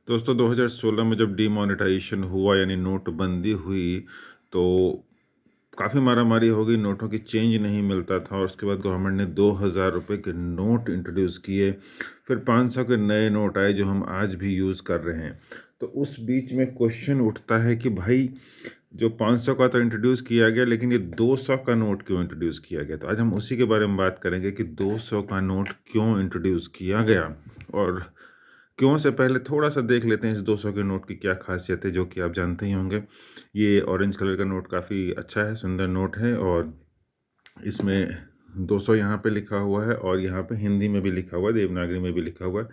दोस्तों 2016 में जब डीमोनेटाइजेशन हुआ यानी नोटबंदी हुई तो काफ़ी मारामारी हो गई। नोटों की चेंज नहीं मिलता था और उसके बाद गवर्नमेंट ने 2000 रुपये के नोट इंट्रोड्यूस किए। फिर 500 के नए नोट आए जो हम आज भी यूज़ कर रहे हैं। तो उस बीच में क्वेश्चन उठता है कि भाई जो 500 का तो इंट्रोड्यूस किया गया, लेकिन ये 200 का नोट क्यों इंट्रोड्यूस किया गया। तो आज हम उसी के बारे में बात करेंगे कि 200 का नोट क्यों इंट्रोड्यूस किया गया। और क्यों से पहले थोड़ा सा देख लेते हैं इस 200 के नोट की क्या खासियत है, जो कि आप जानते ही होंगे। ये ऑरेंज कलर का नोट काफ़ी अच्छा है, सुंदर नोट है और इसमें 200 यहाँ पे लिखा हुआ है और यहाँ पे हिंदी में भी लिखा हुआ है, देवनागरी में भी लिखा हुआ है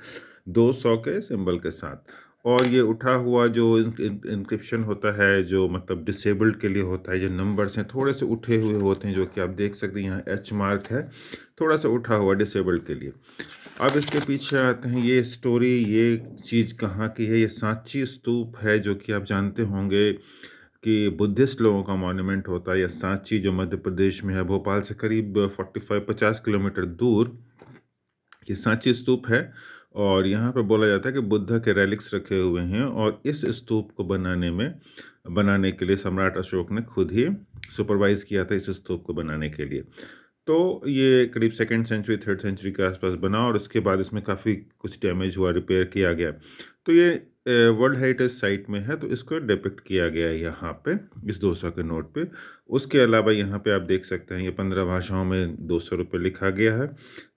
200 के सिंबल के साथ। और ये उठा हुआ जो इंक्रिप्शन होता है, जो मतलब डिसेबल्ड के लिए होता है, जो नंबर्स हैं थोड़े से उठे हुए होते हैं, जो कि आप देख सकते हैं यहाँ एच मार्क है, थोड़ा सा उठा हुआ डिसेबल्ड के लिए। अब इसके पीछे आते हैं, ये स्टोरी, ये चीज़ कहाँ की है। ये सांची स्तूप है, जो कि आप जानते होंगे कि बुद्धिस्ट लोगों का मॉन्यूमेंट होता है। या सांची जो मध्य प्रदेश में है, भोपाल से करीब 45-50 किलोमीटर दूर ये सांची स्तूप है। और यहाँ पे बोला जाता है कि बुद्ध के रेलिक्स रखे हुए हैं और इस स्तूप को बनाने के लिए सम्राट अशोक ने खुद ही सुपरवाइज किया था इस स्तूप को बनाने के लिए। तो ये करीब 2nd सेंचुरी 3rd सेंचुरी के आसपास बना और उसके बाद इसमें काफ़ी कुछ डैमेज हुआ, रिपेयर किया गया। तो ये वर्ल्ड हेरिटेज साइट में है, तो इसको डिपिक्ट किया गया है यहाँ पे इस 200 के नोट पे। उसके अलावा यहाँ पे आप देख सकते हैं ये 15 भाषाओं में 200 रुपये लिखा गया है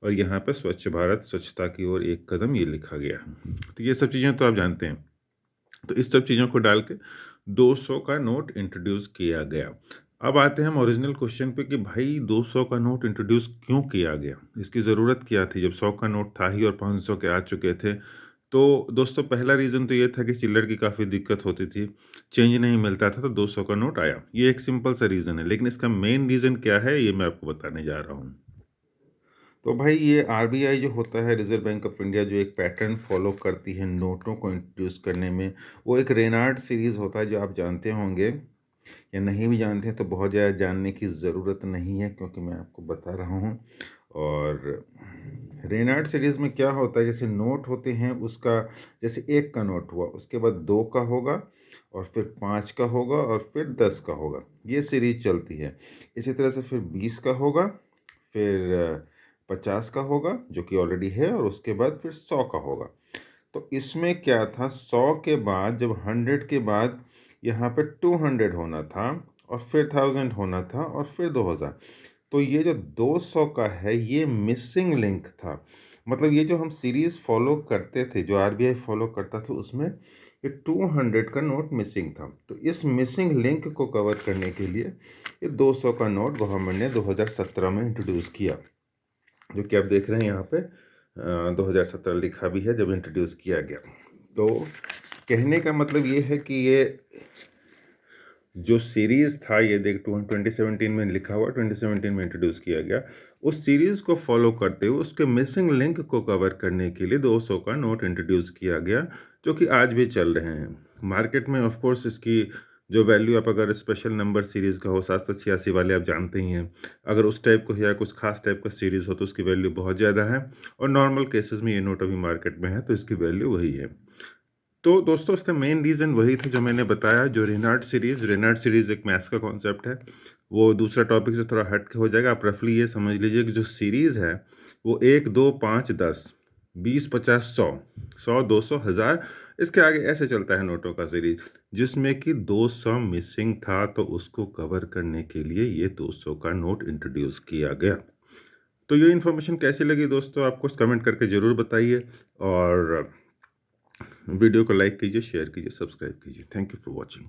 और यहाँ पे स्वच्छ भारत, स्वच्छता की ओर एक कदम, ये लिखा गया है। तो ये सब चीज़ें तो आप जानते हैं। तो इस सब चीज़ों को डाल के 200 का नोट इंट्रोड्यूस किया गया। अब आते हैं हम ओरिजिनल क्वेश्चन पे कि भाई 200 का नोट इंट्रोड्यूस क्यों किया गया, इसकी ज़रूरत क्या थी जब 100 का नोट था ही और 500 के आ चुके थे। तो दोस्तों पहला रीज़न तो ये था कि चिल्लर की काफ़ी दिक्कत होती थी, चेंज नहीं मिलता था, तो 200 का नोट आया। ये एक सिंपल सा रीज़न है, लेकिन इसका मेन रीज़न क्या है ये मैं आपको बताने जा रहा हूँ। तो भाई ये आरबीआई जो होता है, रिजर्व बैंक ऑफ इंडिया, जो एक पैटर्न फॉलो करती है नोटों को इंट्रोड्यूस करने में, वो एक रेनाल्ड सीरीज़ होता है जो आप जानते होंगे, या नहीं भी जानते हैं तो बहुत ज़्यादा जानने की ज़रूरत नहीं है क्योंकि मैं आपको बता रहा हूँ। और रेनाल्ड सीरीज़ में क्या होता है, जैसे नोट होते हैं उसका, जैसे 1 का नोट हुआ, उसके बाद 2 का होगा और फिर 5 का होगा और फिर 10 का होगा, ये सीरीज चलती है। इसी तरह से फिर 20 का होगा, फिर 50 का होगा जो कि ऑलरेडी है, और उसके बाद फिर 100 का होगा। तो इसमें क्या था, 100 के बाद जब 100 के बाद यहाँ पे 200 होना था और फिर 1000 होना था और फिर 2000। तो ये जो 200 का है ये मिसिंग लिंक था। मतलब ये जो हम सीरीज़ फॉलो करते थे, जो आरबीआई फॉलो करता था, उसमें ये 200 का नोट मिसिंग था। तो इस मिसिंग लिंक को कवर करने के लिए ये 200 का नोट गवर्नमेंट ने 2017 में इंट्रोड्यूस किया, जो कि आप देख रहे हैं यहाँ पे 2017 लिखा भी है जब इंट्रोड्यूस किया गया। तो कहने का मतलब ये है कि ये जो सीरीज़ था, ये देख 2017 में लिखा हुआ, 2017 में इंट्रोड्यूस किया गया। उस सीरीज़ को फॉलो करते हुए उसके मिसिंग लिंक को कवर करने के लिए 200 का नोट इंट्रोड्यूस किया गया, जो कि आज भी चल रहे हैं मार्केट में। ऑफ कोर्स इसकी जो वैल्यू, आप अगर स्पेशल नंबर सीरीज़ का हो, 786 वाले आप जानते ही हैं, अगर उस टाइप को या कुछ खास टाइप का सीरीज़ हो तो उसकी वैल्यू बहुत ज़्यादा है। और नॉर्मल केसेस में ये नोट अभी मार्केट में है तो इसकी वैल्यू वही है। तो दोस्तों इसका मेन रीज़न वही था जो मैंने बताया, जो रेनाल्ड सीरीज़ एक मैथ्स का कॉन्सेप्ट है। वो दूसरा टॉपिक से थोड़ा हट के हो जाएगा। आप रफली ये समझ लीजिए कि जो सीरीज़ है वो 1, 2, 5, 10, 20, 50, 100, 100, 200, 1000, इसके आगे ऐसे चलता है नोटों का सीरीज, जिसमें कि 200 मिसिंग था। तो उसको कवर करने के लिए ये 200 का नोट इंट्रोड्यूस किया गया। तो ये इन्फॉर्मेशन कैसी लगी दोस्तों, आपको कमेंट करके ज़रूर बताइए। और वीडियो को लाइक कीजिए, शेयर कीजिए, सब्सक्राइब कीजिए। Thank you for watching.